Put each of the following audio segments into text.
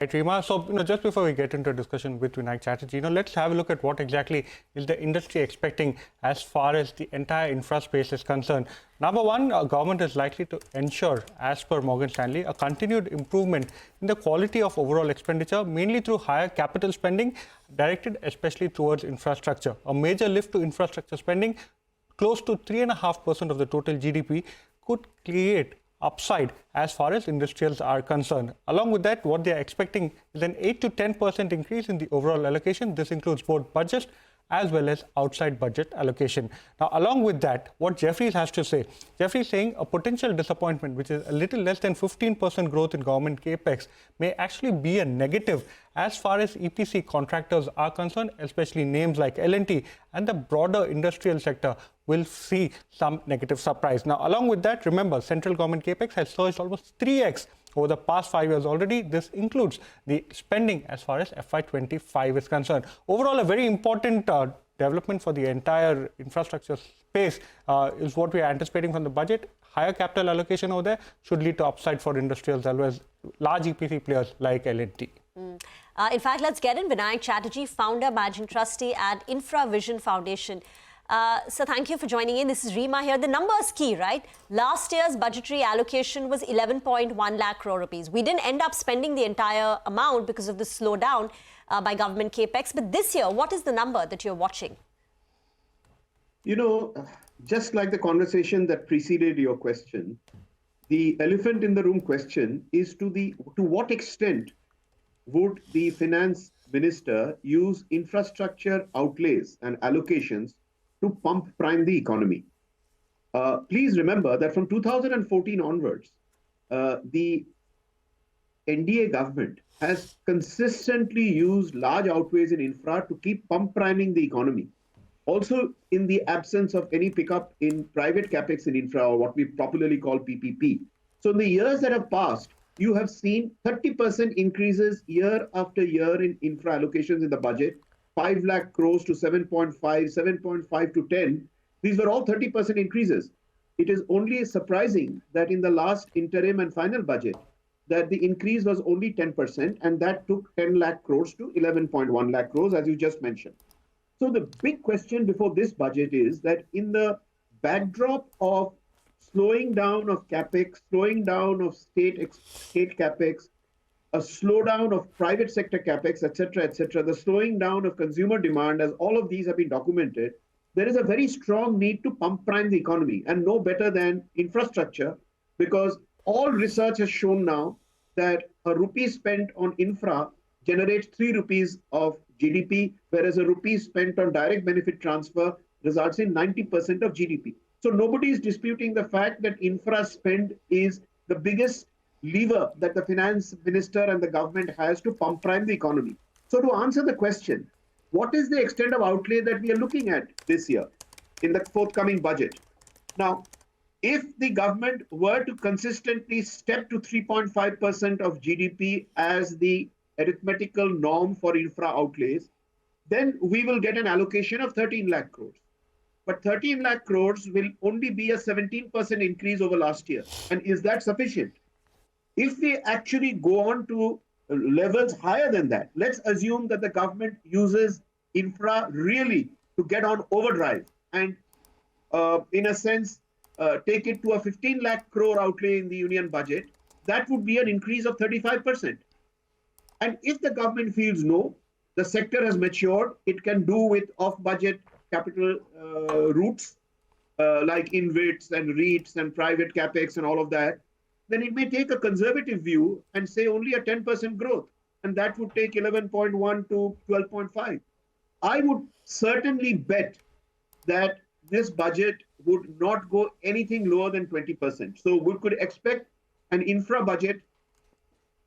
Right, Reema. So, just before we get into a discussion with Vinayak Chatterjee, let's have a look at what exactly is the industry expecting as far as the entire infra space is concerned. Number one, government is likely to ensure, as per Morgan Stanley, a continued improvement in the quality of overall expenditure, mainly through higher capital spending directed especially towards infrastructure. A major lift to infrastructure spending, close to 3.5% of the total GDP, could create upside as far as industrials are concerned. Along with that, what they are expecting is an 8 to 10% increase in the overall allocation. This includes both budget as well as outside budget allocation. Now, along with that, what Jeffries has to say, Jeffries saying a potential disappointment, which is a little less than 15% growth in government capex, may actually be a negative as far as EPC contractors are concerned, especially names like L&T and the broader industrial sector will see some negative surprise. Now, along with that, remember, central government capex has surged almost 3x over the past 5 years already. This includes the spending as far as FY25 is concerned. Overall, a very important development for the entire infrastructure space is what we are anticipating from the budget. Higher capital allocation over there should lead to upside for industrials as well as large EPC players like L&T. In fact, let's get in. Vinayak Chatterjee, founder, managing trustee at Infravision Foundation. So thank you for joining in. This is Reema here. The number is key, right? Last year's budgetary allocation was 11.1 lakh crore rupees. We didn't end up spending the entire amount because of the slowdown by government capex. But this year, what is the number that you're watching? Just like the conversation that preceded your question, the elephant in the room question is to what extent would the finance minister use infrastructure outlays and allocations to pump prime the economy. Please remember that from 2014 onwards, the NDA government has consistently used large outlays in infra to keep pump priming the economy. Also, in the absence of any pickup in private capex in infra, or what we popularly call PPP. So in the years that have passed, you have seen 30% increases year after year in infra allocations in the budget. 5 lakh crores to 7.5, 7.5 to 10. These were all 30% increases. It is only surprising that in the last interim and final budget, that the increase was only 10%, and that took 10 lakh crores to 11.1 lakh crores, as you just mentioned. So the big question before this budget is that in the backdrop of slowing down of capex, slowing down of state capex, a slowdown of private sector capex, etc., the slowing down of consumer demand, as all of these have been documented, there is a very strong need to pump prime the economy, and no better than infrastructure, because all research has shown now that a rupee spent on infra generates 3 rupees of GDP, whereas a rupee spent on direct benefit transfer results in 90% of GDP. So nobody is disputing the fact that infra spend is the biggest lever that the finance minister and the government has to pump prime the economy. So to answer the question, what is the extent of outlay that we are looking at this year in the forthcoming budget? Now, if the government were to consistently step to 3.5% of GDP as the arithmetical norm for infra outlays, then we will get an allocation of 13 lakh crores. But 13 lakh crores will only be a 17% increase over last year. And is that sufficient? If we actually go on to levels higher than that, let's assume that the government uses infra really to get on overdrive and, in a sense, take it to a 15 lakh crore outlay in the union budget, that would be an increase of 35%. And if the government feels no, the sector has matured, it can do with off-budget capital routes like InvITs and REITs and private capex and all of that, then it may take a conservative view and say only a 10% growth, and that would take 11.1 to 12.5. I would certainly bet that this budget would not go anything lower than 20%. So we could expect an infra budget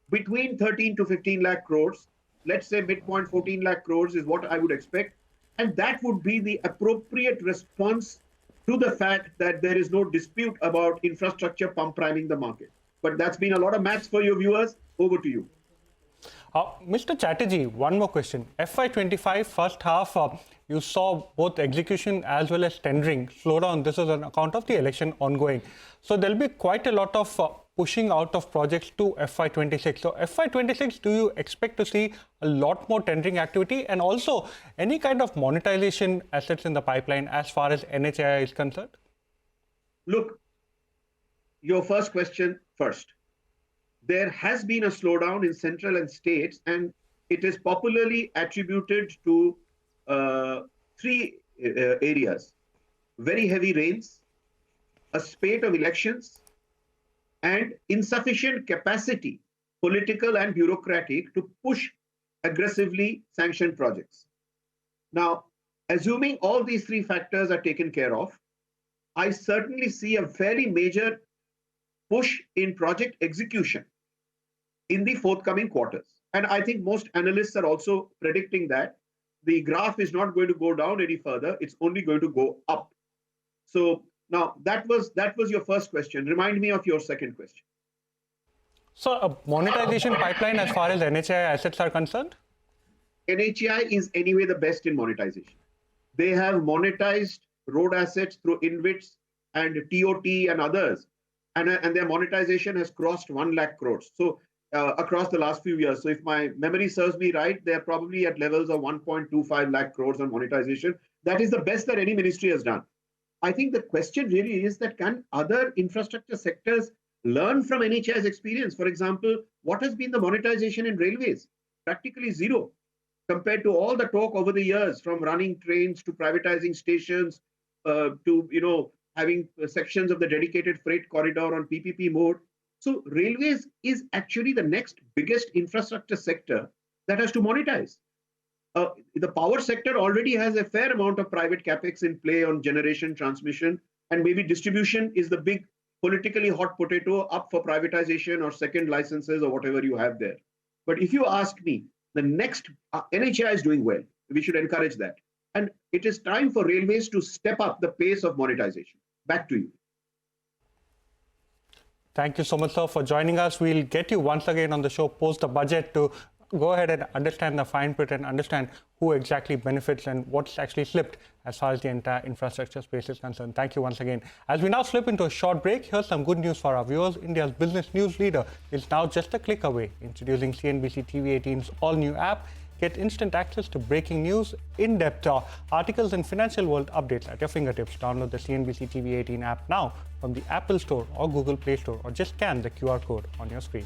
between 13 to 15 lakh crores. Let's say midpoint 14 lakh crores is what I would expect. And that would be the appropriate response to the fact that there is no dispute about infrastructure pump priming the market. But that's been a lot of maths for your viewers. Over to you. Mr. Chatterjee, one more question. FY25 first half, you saw both execution as well as tendering slow down. This is on account of the election ongoing. So there'll be quite a lot of pushing out of projects to FY26. So FY26, do you expect to see a lot more tendering activity and also any kind of monetization assets in the pipeline as far as NHAI is concerned? Look, your first question first. There has been a slowdown in central and states, and it is popularly attributed to three areas: very heavy rains, a spate of elections, and insufficient capacity, political and bureaucratic, to push aggressively sanctioned projects. Now, assuming all these three factors are taken care of, I certainly see a very major push in project execution in the forthcoming quarters. And I think most analysts are also predicting that the graph is not going to go down any further, it's only going to go up. So now that was your first question. Remind me of your second question. So a monetization pipeline as far as NHAI assets are concerned? NHAI is anyway the best in monetization. They have monetized road assets through InvITs and TOT and others. And their monetization has crossed 1 lakh crores. So across the last few years. So if my memory serves me right, they're probably at levels of 1.25 lakh crores on monetization. That is the best that any ministry has done. I think the question really is that can other infrastructure sectors learn from NHAI's experience? For example, what has been the monetization in railways? Practically zero compared to all the talk over the years, from running trains to privatizing stations to having sections of the dedicated freight corridor on PPP mode. So railways is actually the next biggest infrastructure sector that has to monetize. The power sector already has a fair amount of private capex in play on generation, transmission, and maybe distribution is the big politically hot potato up for privatization or second licenses or whatever you have there. But if you ask me, the next NHAI is doing well. We should encourage that. And it is time for railways to step up the pace of monetization. Back to you. Thank you so much, sir, for joining us. We'll get you once again on the show post the budget to go ahead and understand the fine print and understand who exactly benefits and what's actually slipped as far as the entire infrastructure space is concerned. Thank you once again. As we now slip into a short break, here's some good news for our viewers. India's business news leader is now just a click away, introducing CNBC-TV18's all-new app. Get instant access to breaking news, in-depth articles and financial world updates at your fingertips. Download the CNBC-TV18 app now from the Apple Store or Google Play Store, or just scan the QR code on your screen.